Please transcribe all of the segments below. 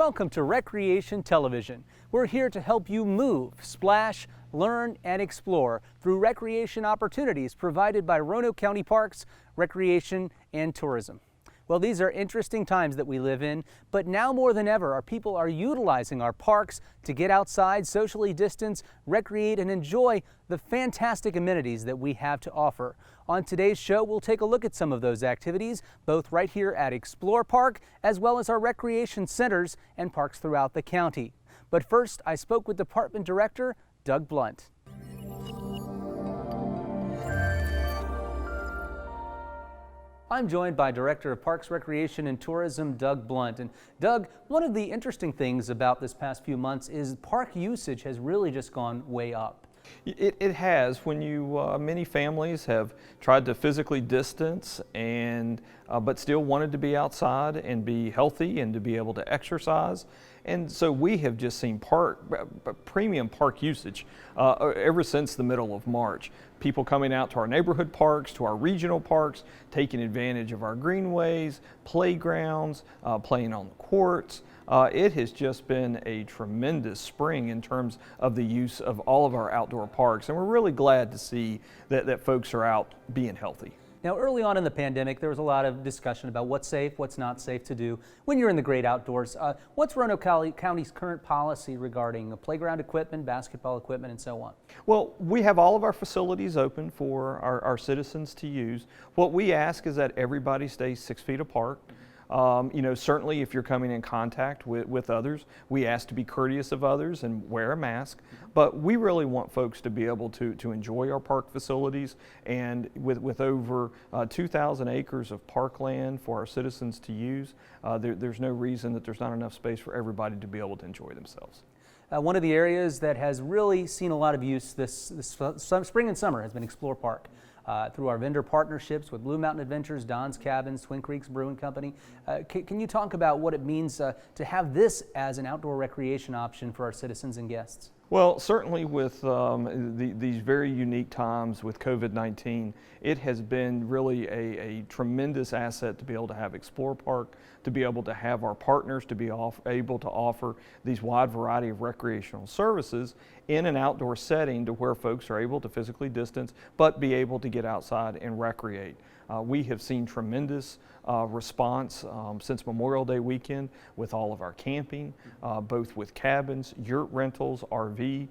Welcome to Recreation Television. We're here to help you move, splash, learn, and explore through recreation opportunities provided by Roanoke County Parks, Recreation, and Tourism. Well, these are interesting times that we live in, but now more than ever, our people are utilizing our parks to get outside, socially distance, recreate, and enjoy the fantastic amenities that we have to offer. On today's show, we'll take a look at some of those activities, both right here at Explore Park, as well as our recreation centers and parks throughout the county. But first, I spoke with Department Director Doug Blunt. I'm joined by Director of Parks, Recreation, and Tourism, Doug Blunt. And Doug, one of the interesting things about this past few months is park usage has really just gone way up. It has. When many families have tried to physically distance but still wanted to be outside and be healthy and to be able to exercise. And so we have just seen premium park usage ever since the middle of March. People coming out to our neighborhood parks, to our regional parks, taking advantage of our greenways, playgrounds, playing on the courts. It has just been a tremendous spring in terms of the use of all of our outdoor parks, and we're really glad to see that folks are out being healthy. Now, early on in the pandemic, there was a lot of discussion about what's safe, what's not safe to do when you're in the great outdoors. What's Roanoke County's current policy regarding playground equipment, basketball equipment, and so on? Well, we have all of our facilities open for our citizens to use. What we ask is that everybody stays 6 feet apart. Certainly if you're coming in contact with others, we ask to be courteous of others and wear a mask. But we really want folks to be able to enjoy our park facilities, and with over 2,000 acres of parkland for our citizens to use, there's no reason that there's not enough space for everybody to be able to enjoy themselves. One of the areas that has really seen a lot of use this spring and summer has been Explore Park. Through our vendor partnerships with Blue Mountain Adventures, Don's Cabins, Twin Creeks Brewing Company. Can you talk about what it means to have this as an outdoor recreation option for our citizens and guests? Well, certainly with these very unique times with COVID-19, it has been really a tremendous asset to be able to have Explore Park, to be able to have our partners to be able to offer these wide variety of recreational services in an outdoor setting to where folks are able to physically distance but be able to get outside and recreate. We have seen tremendous response since Memorial Day weekend with all of our camping, both with cabins, yurt rentals, RV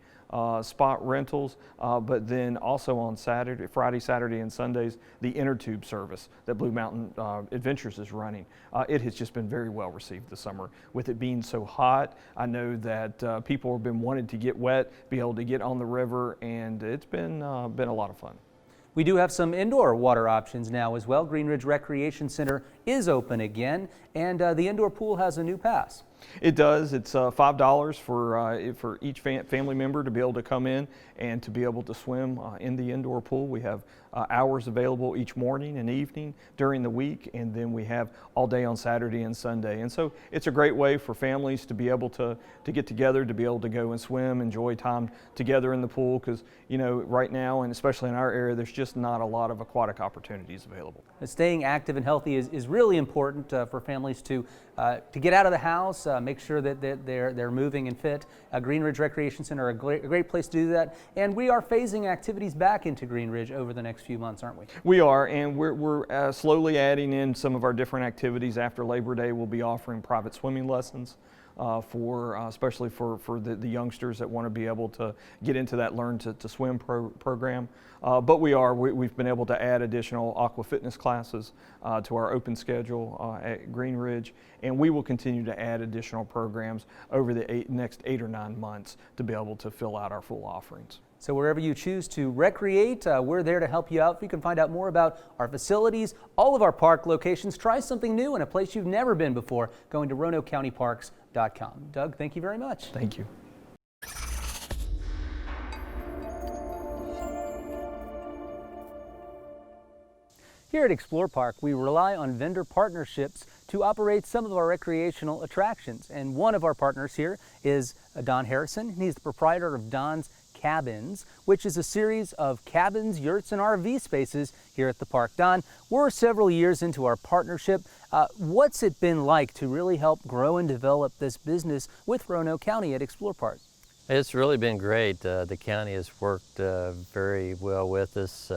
spot rentals, but then also on Friday, Saturday, and Sundays, the inner tube service that Blue Mountain Adventures is running. It has just been very well received this summer. With it being so hot, I know that people have been wanting to get wet, be able to get on the river, and it's been a lot of fun. We do have some indoor water options now as well. Green Ridge Recreation Center is open again, and the indoor pool has a new pass. It does. It's $5 for each family member to be able to come in and to be able to swim in the indoor pool. We have hours available each morning and evening during the week, and then we have all day on Saturday and Sunday. And so it's a great way for families to be able to get together, to be able to go and swim, enjoy time together in the pool, because right now, and especially in our area, there's just not a lot of aquatic opportunities available. Staying active and healthy is really important for families to get out of the house, make sure that they're moving and fit. Green Ridge Recreation Center, a great place to do that. And we are phasing activities back into Green Ridge over the next few months, aren't we? We are, and we're slowly adding in some of our different activities. After Labor Day, we'll be offering private swimming lessons especially for the youngsters that want to be able to get into that Learn to Swim program. But we've been able to add additional aqua fitness classes to our open schedule at Green Ridge, and we will continue to add additional programs over the next 8 or 9 months to be able to fill out our full offerings. So wherever you choose to recreate, we're there to help you out. If you can find out more about our facilities, all of our park locations, try something new in a place you've never been before, going to RoanokeCountyParks.com. Doug, thank you very much. Thank you. Here at Explore Park, we rely on vendor partnerships to operate some of our recreational attractions. And one of our partners here is Don Harrison. He's the proprietor of Don's Cabins, which is a series of cabins, yurts, and RV spaces here at the park. Don, we're several years into our partnership. What's it been like to really help grow and develop this business with Roanoke County at Explore Park? It's really been great. The county has worked very well with us.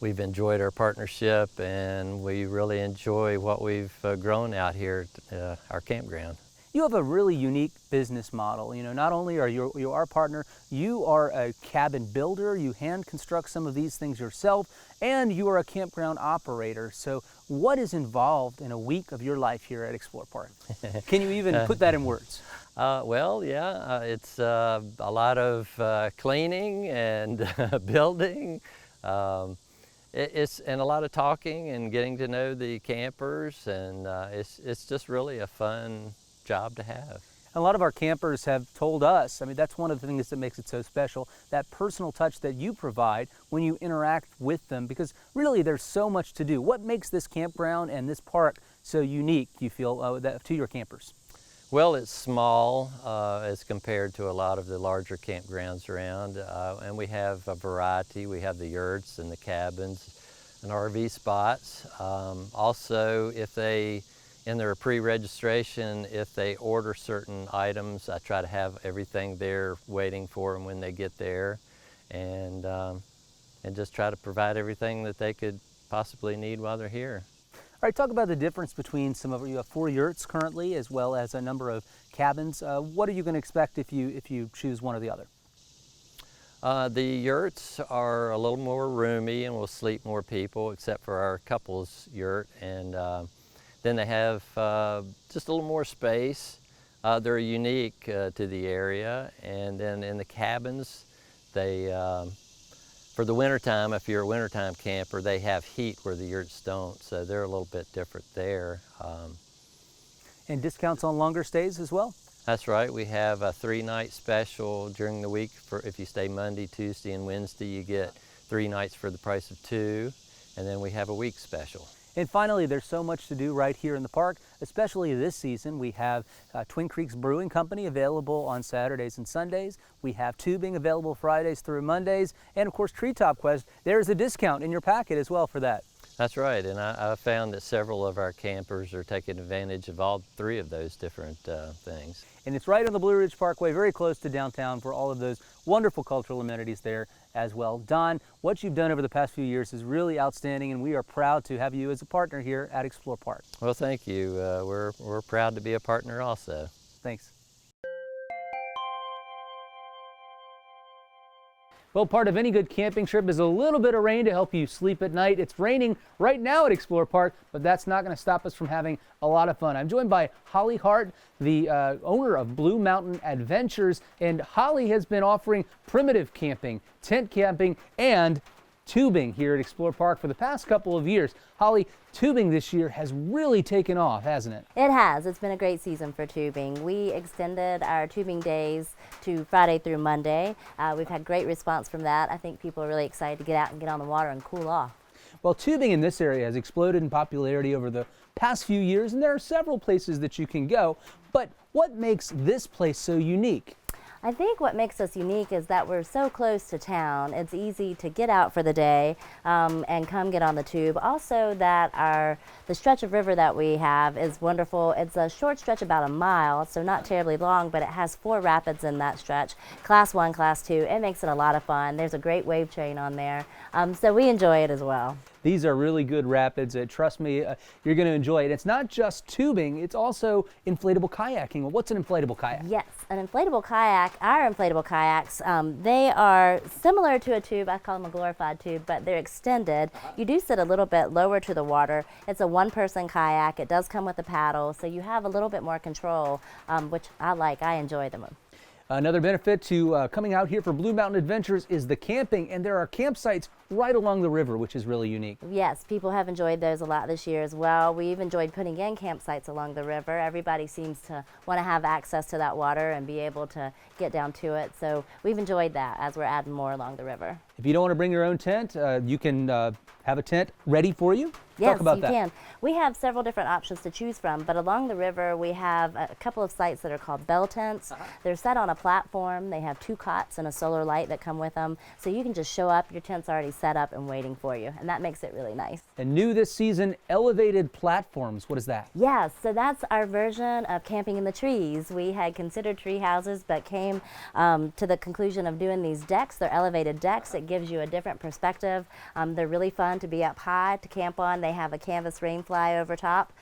We've enjoyed our partnership, and we really enjoy what we've grown out here at our campground. You have a really unique business model. You know, not only are you our partner, you are a cabin builder, you hand construct some of these things yourself, and you are a campground operator. So what is involved in a week of your life here at Explore Park? Can you even put that in words? Well, yeah, it's a lot of cleaning and building. It's and a lot of talking and getting to know the campers, and it's just really a fun job to have. A lot of our campers have told us, I mean, that's one of the things that makes it so special, that personal touch that you provide when you interact with them, because really there's so much to do. What makes this campground and this park so unique, you feel, to your campers? Well, it's small as compared to a lot of the larger campgrounds around, and we have a variety. We have the yurts and the cabins and RV spots. Also, if they, in their pre-registration, if they order certain items, I try to have everything there waiting for them when they get there, and just try to provide everything that they could possibly need while they're here. All right, talk about the difference between you have 4 yurts currently, as well as a number of cabins. What are you going to expect if you choose one or the other? The yurts are a little more roomy and will sleep more people, except for our couples yurt, and then they have just a little more space. They're unique to the area, and then in the cabins, they for the wintertime, if you're a wintertime camper, they have heat where the yurts don't, so they're a little bit different there. And discounts on longer stays as well? That's right. We have a 3-night special during the week. For if you stay Monday, Tuesday, and Wednesday, you get 3 nights for the price of 2, and then we have a week special. And finally, there's so much to do right here in the park, especially this season. We have Twin Creeks Brewing Company available on Saturdays and Sundays. We have tubing available Fridays through Mondays. And of course, Treetop Quest, there's a discount in your packet as well for that. That's right, and I found that several of our campers are taking advantage of all 3 of those different things. And it's right on the Blue Ridge Parkway, very close to downtown, for all of those wonderful cultural amenities there as well. Don, what you've done over the past few years is really outstanding, and we are proud to have you as a partner here at Explore Park. Well, thank you. We're proud to be a partner also. Thanks. Well, part of any good camping trip is a little bit of rain to help you sleep at night. It's raining right now at Explore Park, but that's not going to stop us from having a lot of fun. I'm joined by Holly Hart, the owner of Blue Mountain Adventures, and Holly has been offering primitive camping, tent camping, and tubing here at Explore Park for the past couple of years. Holly, tubing this year has really taken off, hasn't it? It has. It's been a great season for tubing. We extended our tubing days to Friday through Monday. We've had great response from that. I think people are really excited to get out and get on the water and cool off. Well, tubing in this area has exploded in popularity over the past few years, and there are several places that you can go. But what makes this place so unique? I think what makes us unique is that we're so close to town. It's easy to get out for the day and come get on the tube. Also that the stretch of river that we have is wonderful. It's a short stretch, about a mile, so not terribly long, but it has 4 rapids in that stretch. Class 1, Class 2. It makes it a lot of fun. There's a great wave train on there, so we enjoy it as well. These are really good rapids. Trust me, you're going to enjoy it. It's not just tubing, it's also inflatable kayaking. Well, what's an inflatable kayak? Yes, an inflatable kayak, our inflatable kayaks, they are similar to a tube. I call them a glorified tube, but they're extended. You do sit a little bit lower to the water. It's a 1-person kayak. It does come with a paddle, so you have a little bit more control, which I like. I enjoy them. Another benefit to coming out here for Blue Mountain Adventures is the camping, and there are campsites right along the river, which is really unique. Yes, people have enjoyed those a lot this year as well. We've enjoyed putting in campsites along the river. Everybody seems to want to have access to that water and be able to get down to it, so we've enjoyed that as we're adding more along the river. If you don't want to bring your own tent, you can have a tent ready for you. Yes, Talk about you that. can. We have several different options to choose from, but along the river we have a couple of sites that are called bell tents. They're set on a platform. They have 2 cots and a solar light that come with them, so you can just show up. Your tent's already set up and waiting for you, and that makes it really nice. And new this season, elevated platforms. What is that? Yes, so that's our version of camping in the trees. We had considered tree houses, but came to the conclusion of doing these decks. They're elevated decks. It gives you a different perspective. They're really fun to be up high to camp on. They have a canvas rain fly over top.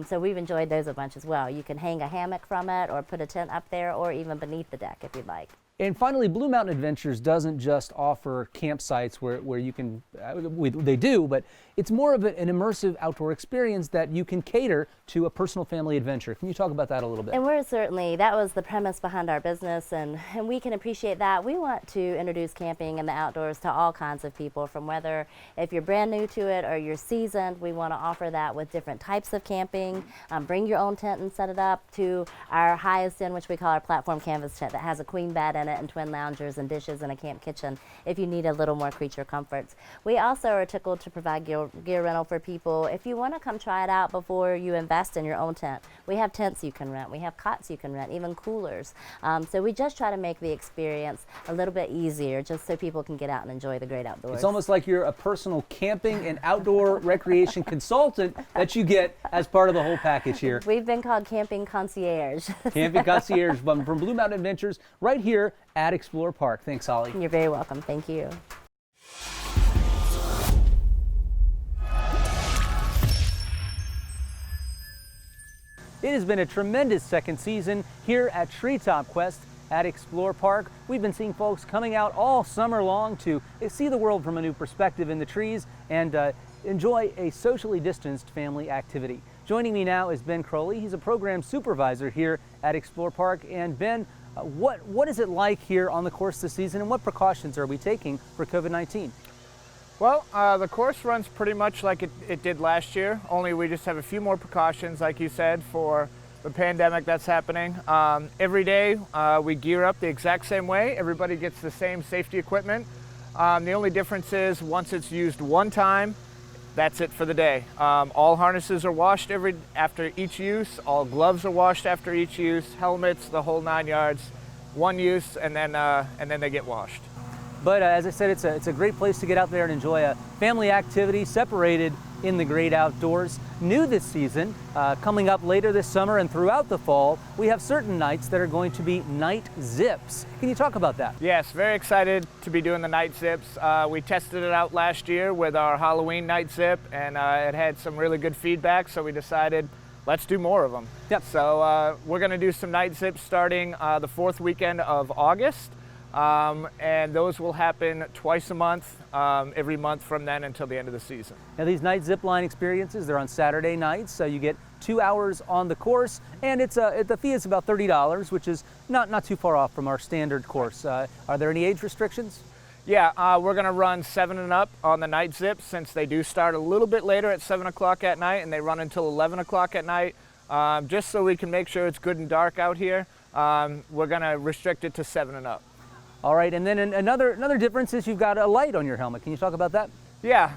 So we've enjoyed those a bunch as well. You can hang a hammock from it or put a tent up there or even beneath the deck if you'd like. And finally, Blue Mountain Adventures doesn't just offer campsites where you can, they do, but it's more of an immersive outdoor experience that you can cater to a personal family adventure. Can you talk about that a little bit? And that was the premise behind our business, and we can appreciate that. We want to introduce camping and the outdoors to all kinds of people, from whether if you're brand new to it or you're seasoned. We want to offer that with different types of camping. Bring your own tent and set it up, to our highest end, which we call our platform canvas tent, that has a queen bed in it and twin loungers and dishes and a camp kitchen if you need a little more creature comforts. We also are tickled to provide gear rental for people if you want to come try it out before you invest in your own tent. We have tents you can rent, we have cots you can rent, even coolers. So we just try to make the experience a little bit easier, just so people can get out and enjoy the great outdoors. It's almost like you're a personal camping and outdoor recreation consultant that you get as part of the whole package here. We've been called camping concierge. Camping concierge from Blue Mountain Adventures right here at Explore Park. Thanks, Holly. You're very welcome. Thank you. It has been a tremendous second season here at Treetop Quest at Explore Park. We've been seeing folks coming out all summer long to see the world from a new perspective in the trees and enjoy a socially distanced family activity. Joining me now is Ben Crowley. He's a program supervisor here at Explore Park. And Ben, what is it like here on the course this season, and what precautions are we taking for COVID-19? Well, the course runs pretty much like it did last year, only we just have a few more precautions, like you said, for the pandemic that's happening. Every day we gear up the exact same way. Everybody gets the same safety equipment. The only difference is once it's used one time, that's it for the day. All harnesses are washed after each use. All gloves are washed after each use. Helmets, the whole 9 yards. One use, and then they get washed. But as I said, it's a great place to get out there and enjoy a family activity separated in the great outdoors. New this season, coming up later this summer and throughout the fall, we have certain nights that are going to be night zips. Can you talk about that? Yes, very excited to be doing the night zips. We tested it out last year with our Halloween night zip, and it had some really good feedback, so we decided let's do more of them. Yep. So we're going to do some night zips starting the 4th weekend of August. And those will happen twice a month, every month from then until the end of the season. Now these night zip line experiences, they're on Saturday nights, so you get 2 hours on the course, and the fee is about $30, which is not too far off from our standard course. Are there any age restrictions? Yeah, we're going to run 7 and up on the night zips, since they do start a little bit later at 7 o'clock at night, and they run until 11 o'clock at night, just so we can make sure it's good and dark out here. We're going to restrict it to 7 and up. All right, and then another difference is you've got a light on your helmet. Can you talk about that? Yeah,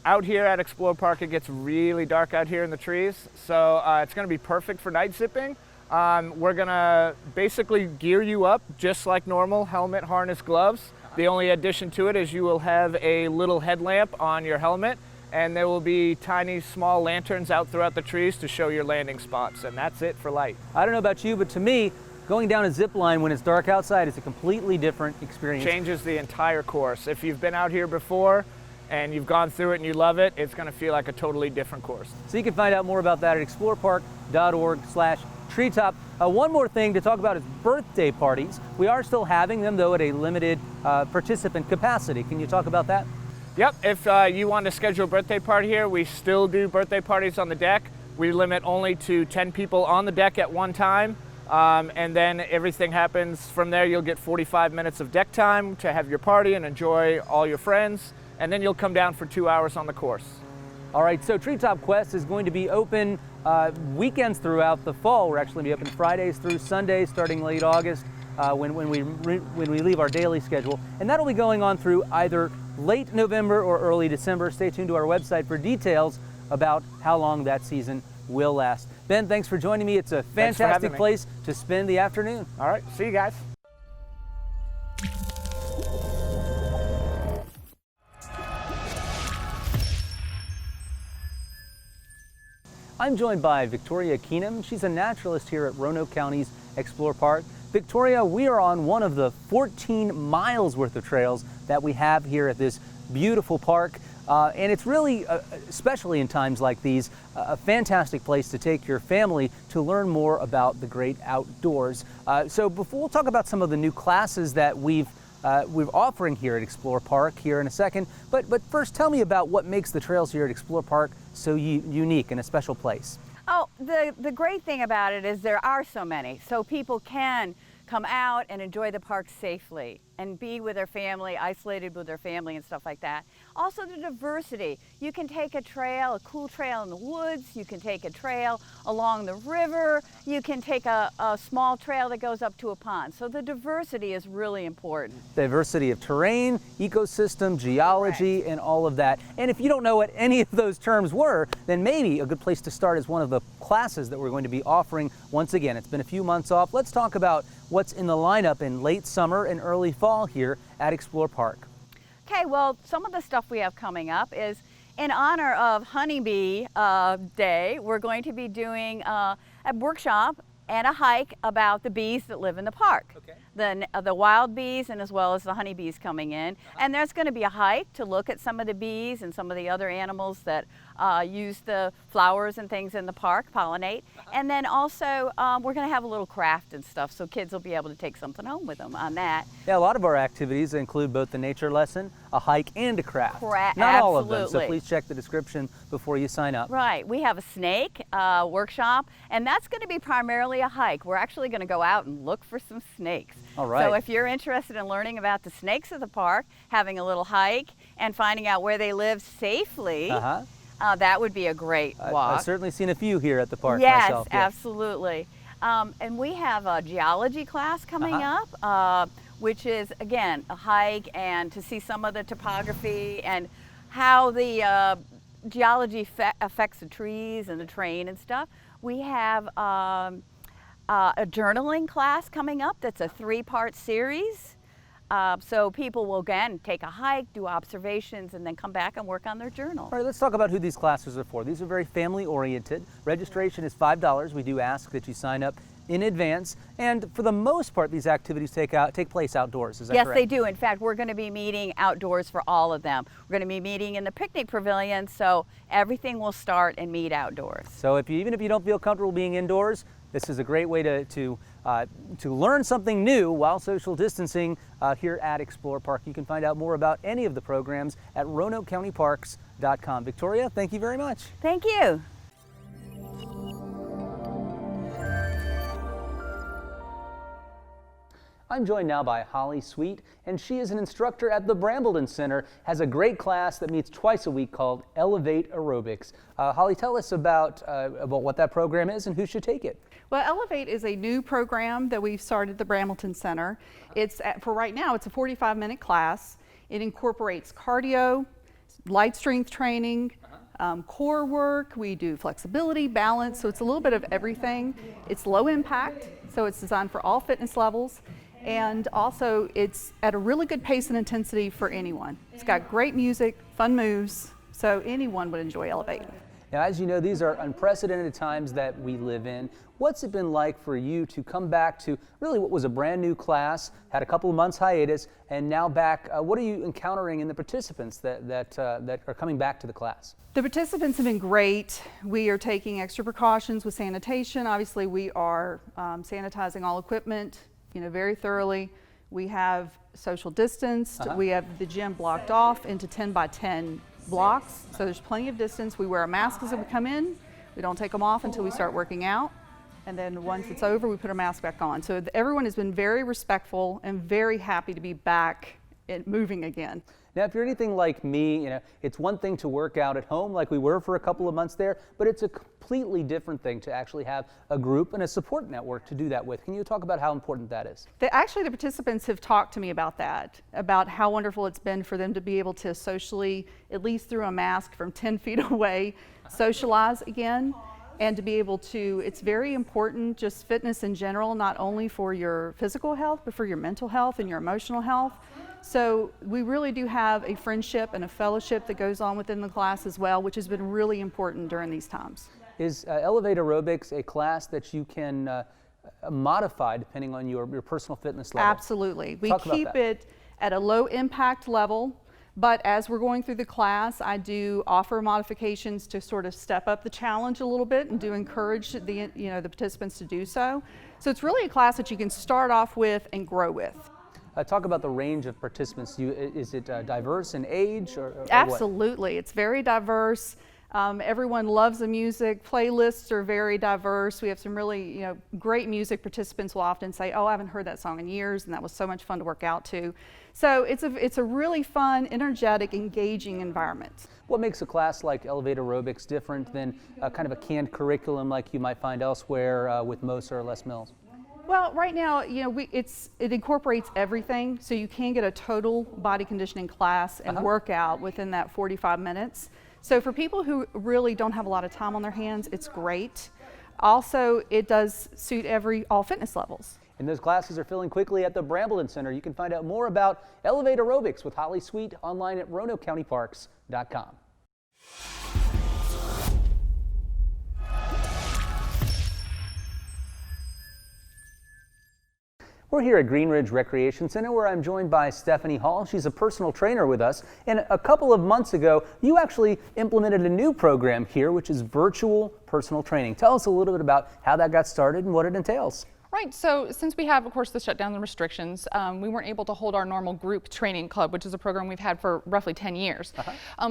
out here at Explore Park, it gets really dark out here in the trees, so it's going to be perfect for night zipping. We're going to basically gear you up just like normal, helmet, harness, gloves. The only addition to it is you will have a little headlamp on your helmet, and there will be tiny, small lanterns out throughout the trees to show your landing spots, and that's it for light. I don't know about you, but to me, going down a zip line when it's dark outside is a completely different experience. Changes the entire course. If you've been out here before and you've gone through it and you love it, it's going to feel like a totally different course. So you can find out more about that at explorepark.org/treetop. One more thing to talk about is birthday parties. We are still having them, though, at a limited participant capacity. Can you talk about that? Yep, if you want to schedule a birthday party here, we still do birthday parties on the deck. We limit only to 10 people on the deck at one time. And then everything happens from there. You'll get 45 minutes of deck time to have your party and enjoy all your friends, and then you'll come down for 2 hours on the course. All right, so Treetop Quest is going to be open weekends throughout the fall. We're actually going to be open Fridays through Sundays starting late August when we leave our daily schedule. And that'll be going on through either late November or early December. Stay tuned to our website for details about how long that season will last. Ben, thanks for joining me. It's a fantastic place to spend the afternoon. All right, see you guys. I'm joined by Victoria Keenum. She's a naturalist here at Roanoke County's Explore Park. Victoria, we are on one of the 14 miles worth of trails that we have here at this beautiful park. And it's really, especially in times like these, a fantastic place to take your family to learn more about the great outdoors. So before we'll talk about some of the new classes that we're offering here at Explore Park here in a second. But first, tell me about what makes the trails here at Explore Park so unique and a special place. Oh, the great thing about it is there are so many, so people can come out and enjoy the park safely and be with their family, isolated with their family and stuff like that. Also the diversity. You can take a trail, a cool trail in the woods, you can take a trail along the river, you can take a small trail that goes up to a pond. So the diversity is really important. Diversity of terrain, ecosystem, geology, and all of that. And if you don't know what any of those terms were, then maybe a good place to start is one of the classes that we're going to be offering. Once again, it's been a few months off. Let's talk about what's in the lineup in late summer and early fall here at Explore Park. Okay, well, some of the stuff we have coming up is in honor of Honeybee Day, we're going to be doing a workshop and a hike about the bees that live in the park. Okay. The wild bees and as well as the honeybees coming in. And there's going to be a hike to look at some of the bees and some of the other animals that use the flowers and things in the park, pollinate. And then also we're going to have a little craft and stuff so kids will be able to take something home with them on that. Yeah, a lot of our activities include both the nature lesson, a hike, and a craft. Not all of them, so please check the description before you sign up. Right, we have a snake workshop, and that's going to be primarily a hike. We're actually going to go out and look for some snakes. All right. So if you're interested in learning about the snakes of the park, having a little hike, and finding out where they live safely, that would be a great walk. I've certainly seen a few here at the park yes, myself. Yes, absolutely. And we have a geology class coming up, which is, again, a hike and to see some of the topography and how the geology affects the trees and the terrain and stuff. We have a journaling class coming up that's a 3-part series. So people will, again, take a hike, do observations, and then come back and work on their journal. All right, let's talk about who these classes are for. These are very family-oriented. Registration is $5. We do ask that you sign up in advance, and for the most part, these activities take place outdoors. Is that correct? Yes, they do. In fact, we're going to be meeting outdoors for all of them. We're going to be meeting in the picnic pavilion, so everything will start and meet outdoors. So even if you don't feel comfortable being indoors, this is a great way to learn something new while social distancing here at Explore Park. You can find out more about any of the programs at RoanokeCountyParks.com. Victoria, thank you very much. Thank you. I'm joined now by Holly Sweet, and she is an instructor at the Brambleton Center, has a great class that meets twice a week called Elevate Aerobics. Holly, tell us about what that program is and who should take it. Well, Elevate is a new program that we've started at the Brambleton Center. For right now, it's a 45-minute class. It incorporates cardio, light strength training, core work. We do flexibility, balance, so it's a little bit of everything. It's low impact, so it's designed for all fitness levels. And also, it's at a really good pace and intensity for anyone. It's got great music, fun moves, so anyone would enjoy Elevate. Now, as you know, these are unprecedented times that we live in. What's it been like for you to come back to really what was a brand new class, had a couple of months hiatus, and now back? What are you encountering in the participants that are coming back to the class? The participants have been great. We are taking extra precautions with sanitation. Obviously, we are sanitizing all equipment, very thoroughly. We have social distanced. We have the gym blocked off into 10 by 10 blocks, so there's plenty of distance. We wear our masks as we come in. We don't take them off until we start working out, and then once it's over, we put our mask back on. So everyone has been very respectful and very happy to be back and moving again. Now, if you're anything like me, it's one thing to work out at home like we were for a couple of months there, but it's a completely different thing to actually have a group and a support network to do that with. Can you talk about how important that is? Actually, the participants have talked to me about that, about how wonderful it's been for them to be able to socially, at least through a mask from 10 feet away, socialize again. And to be able to, it's very important, just fitness in general, not only for your physical health, but for your mental health and your emotional health. So we really do have a friendship and a fellowship that goes on within the class as well, which has been really important during these times. Is Elevate Aerobics a class that you can modify depending on your personal fitness level? Absolutely. We Talk about keep that. it at a low impact level, but as we're going through the class, I do offer modifications to sort of step up the challenge a little bit and do encourage the participants to do so. So it's really a class that you can start off with and grow with. Talk about the range of participants. Is it diverse in age or Absolutely. What? It's very diverse. Everyone loves the music. Playlists are very diverse. We have some really great music. Participants will often say, oh, I haven't heard that song in years, and that was so much fun to work out to. So it's a really fun, energetic, engaging environment. What makes a class like Elevate Aerobics different than kind of a canned curriculum like you might find elsewhere with Mosa or Les Mills? Well, right now, it incorporates everything, so you can get a total body conditioning class and workout within that 45 minutes. So for people who really don't have a lot of time on their hands, it's great. Also, it does suit all fitness levels. And those classes are filling quickly at the Brambleton Center. You can find out more about Elevate Aerobics with Holly Sweet online at RoanokeCountyParks.com. We're here at Green Ridge Recreation Center where I'm joined by Stephanie Hall. She's a personal trainer with us. And a couple of months ago, you actually implemented a new program here, which is virtual personal training. Tell us a little bit about how that got started and what it entails. Right, so since we have, of course, the shutdown and restrictions, we weren't able to hold our normal group training club, which is a program we've had for roughly 10 years.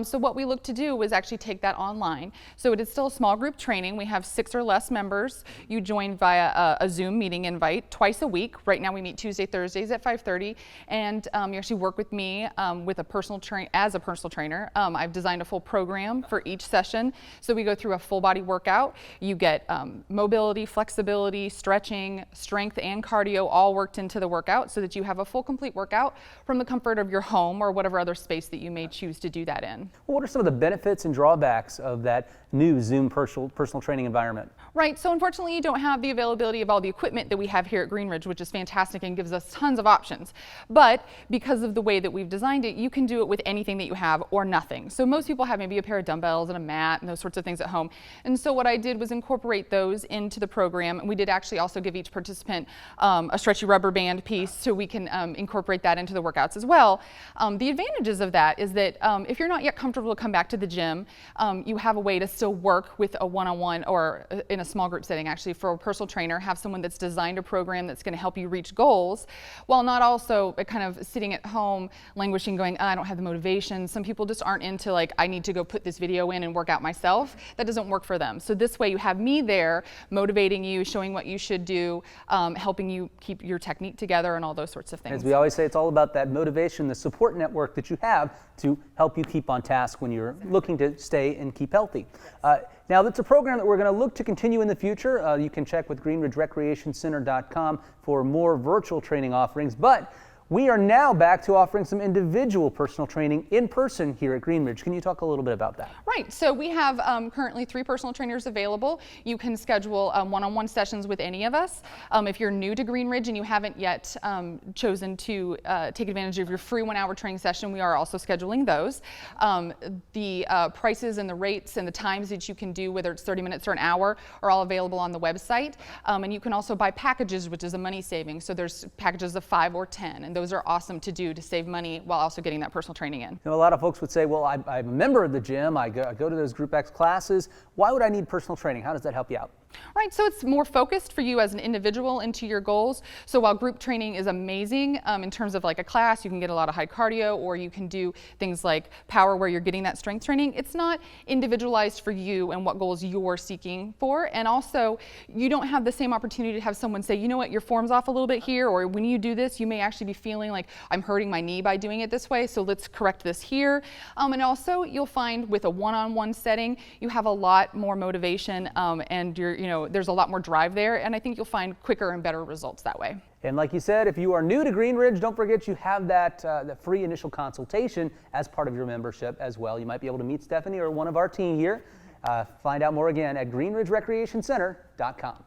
So what we looked to do was actually take that online. So it is still a small group training. We have 6 or less members. You join via a Zoom meeting invite twice a week. Right now we meet Tuesday, Thursdays at 5:30, and you actually work with me with a personal trainer. I've designed a full program for each session. So we go through a full body workout. You get mobility, flexibility, stretching, strength and cardio all worked into the workout so that you have a full complete workout from the comfort of your home or whatever other space that you may choose to do that in. What are some of the benefits and drawbacks of that new Zoom personal training environment? Right, so unfortunately you don't have the availability of all the equipment that we have here at Green Ridge, which is fantastic and gives us tons of options. But because of the way that we've designed it, you can do it with anything that you have or nothing. So most people have maybe a pair of dumbbells and a mat and those sorts of things at home. And so what I did was incorporate those into the program. We did actually also give each participant a stretchy rubber band piece so we can incorporate that into the workouts as well. The advantages of that is that if you're not yet comfortable to come back to the gym, you have a way to still work with a one-on-one or in a small group setting actually for a personal trainer, have someone that's designed a program that's going to help you reach goals while not also kind of sitting at home languishing going, I don't have the motivation. Some people just aren't into like, I need to go put this video in and work out myself. That doesn't work for them. So this way you have me there motivating you, showing what you should do, helping you keep your technique together and all those sorts of things. As we always say, it's all about that motivation, the support network that you have to help you keep on task when you're looking to stay and keep healthy. Now, that's a program that we're going to look to continue in the future. You can check with greenridgerecreationcenter.com for more virtual training offerings, but we are now back to offering some individual personal training in person here at Green Ridge. Can you talk a little bit about that? Right, so we have currently 3 personal trainers available. You can schedule one-on-one sessions with any of us. If you're new to Green Ridge and you haven't yet chosen to take advantage of your free 1-hour training session, we are also scheduling those. The prices and the rates and the times that you can do, whether it's 30 minutes or an hour, are all available on the website. And you can also buy packages, which is a money saving. So there's packages of 5 or 10. And those are awesome to do to save money while also getting that personal training in. You know, a lot of folks would say, well, I'm a member of the gym, I go to those Group X classes. Why would I need personal training? How does that help you out? Right, so it's more focused for you as an individual into your goals. So while group training is amazing in terms of like a class, you can get a lot of high cardio, or you can do things like power where you're getting that strength training. It's not individualized for you and what goals you're seeking for. And also, you don't have the same opportunity to have someone say, you know what, your form's off a little bit here, or when you do this, you may actually be feeling like I'm hurting my knee by doing it this way, so let's correct this here. And also, you'll find with a one-on-one setting, you have a lot more motivation and there's a lot more drive there, and I think you'll find quicker and better results that way. And like you said, if you are new to Green Ridge, don't forget you have that free initial consultation as part of your membership as well. You might be able to meet Stephanie or one of our team here. Find out more again at greenridgerecreationcenter.com.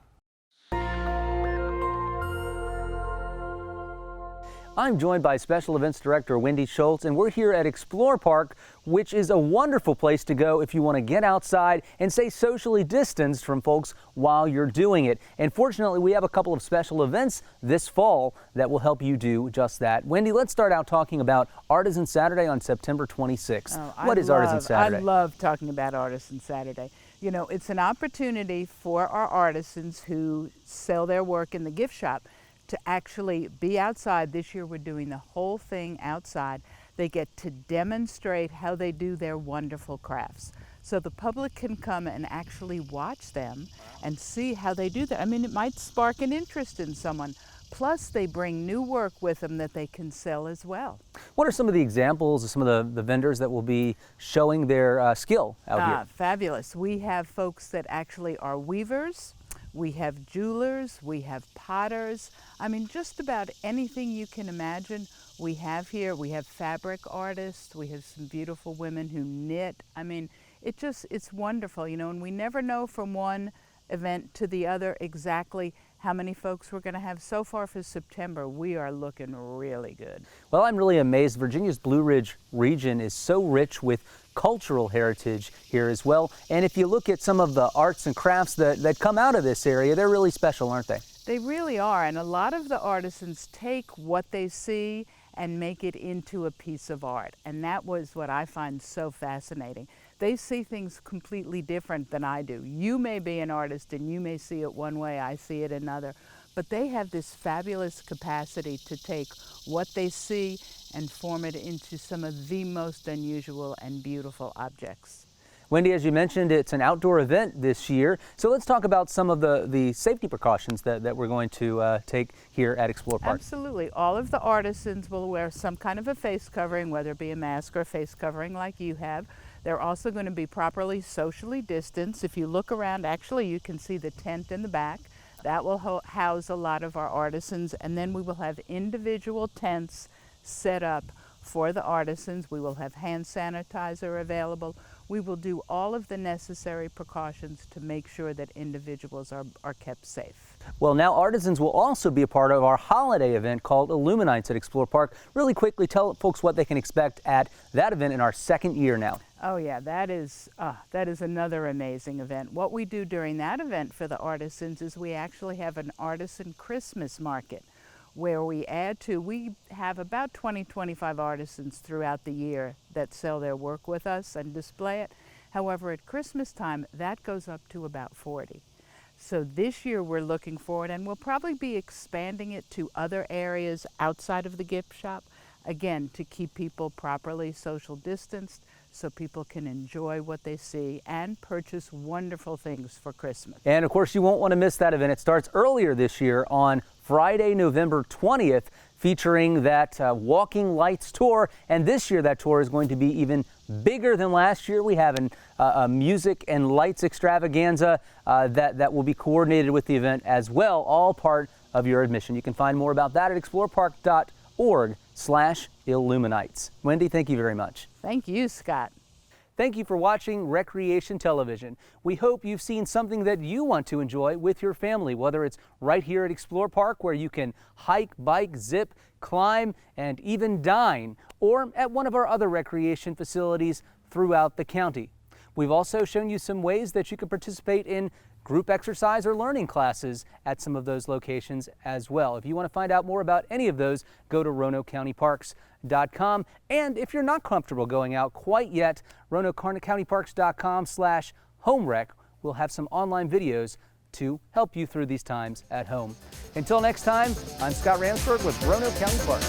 I'm joined by Special Events Director Wendy Schultz, and we're here at Explore Park, which is a wonderful place to go if you want to get outside and stay socially distanced from folks while you're doing it. And fortunately, we have a couple of special events this fall that will help you do just that. Wendy, let's start out talking about Artisan Saturday on September 26th. What is Artisan Saturday? I love talking about Artisan Saturday. You know, it's an opportunity for our artisans who sell their work in the gift shop to actually be outside. This year we're doing the whole thing outside. They get to demonstrate how they do their wonderful crafts. So the public can come and actually watch them and see how they do that. I mean, it might spark an interest in someone. Plus, they bring new work with them that they can sell as well. What are some of the examples of some of the vendors that will be showing their skill out here? Fabulous. We have folks that actually are weavers. We have jewelers, we have potters. I mean, just about anything you can imagine we have here. We have fabric artists, we have some beautiful women who knit. I mean, it's wonderful, you know, and we never know from one event to the other exactly how many folks we're going to have. So far for September, we are looking really good. Well, I'm really amazed. Virginia's Blue Ridge region is so rich with cultural heritage here as well. And if you look at some of the arts and crafts that come out of this area, they're really special, aren't they? They really are. And a lot of the artisans take what they see and make it into a piece of art. And that was what I find so fascinating. They see things completely different than I do. You may be an artist and you may see it one way, I see it another. But they have this fabulous capacity to take what they see and form it into some of the most unusual and beautiful objects. Wendy, as you mentioned, it's an outdoor event this year. So let's talk about some of the safety precautions that we're going to take here at Explore Park. Absolutely. All of the artisans will wear some kind of a face covering, whether it be a mask or a face covering like you have. They're also going to be properly socially distanced. If you look around, actually you can see the tent in the back. That will house a lot of our artisans, and then we will have individual tents set up for the artisans. We will have hand sanitizer available. We will do all of the necessary precautions to make sure that individuals are kept safe. Well, now artisans will also be a part of our holiday event called Illuminites at Explore Park. Really quickly, tell folks what they can expect at that event in our second year now. Oh yeah, that is another amazing event. What we do during that event for the artisans is we actually have an artisan Christmas market where we have about 20-25 artisans throughout the year that sell their work with us and display it. However, at Christmas time, that goes up to about 40. So this year we're looking forward, and we'll probably be expanding it to other areas outside of the gift shop, again, to keep people properly social distanced so people can enjoy what they see and purchase wonderful things for Christmas. And of course, you won't want to miss that event. It starts earlier this year on Friday, November 20th, featuring that Walking Lights tour. And this year, that tour is going to be even bigger than last year. We have a music and lights extravaganza that will be coordinated with the event as well, all part of your admission. You can find more about that at explorepark.org/Illuminites. Wendy, thank you very much. Thank you, Scott. Thank you for watching Recreation Television. We hope you've seen something that you want to enjoy with your family, whether it's right here at Explore Park where you can hike, bike, zip, climb, and even dine, or at one of our other recreation facilities throughout the county. We've also shown you some ways that you can participate in group exercise or learning classes at some of those locations as well. If you want to find out more about any of those, go to RoanokeCountyParks.com. And if you're not comfortable going out quite yet, RoanokeCountyParks.com/HomeRec will have some online videos to help you through these times at home. Until next time, I'm Scott Ramsberg with Roanoke County Parks.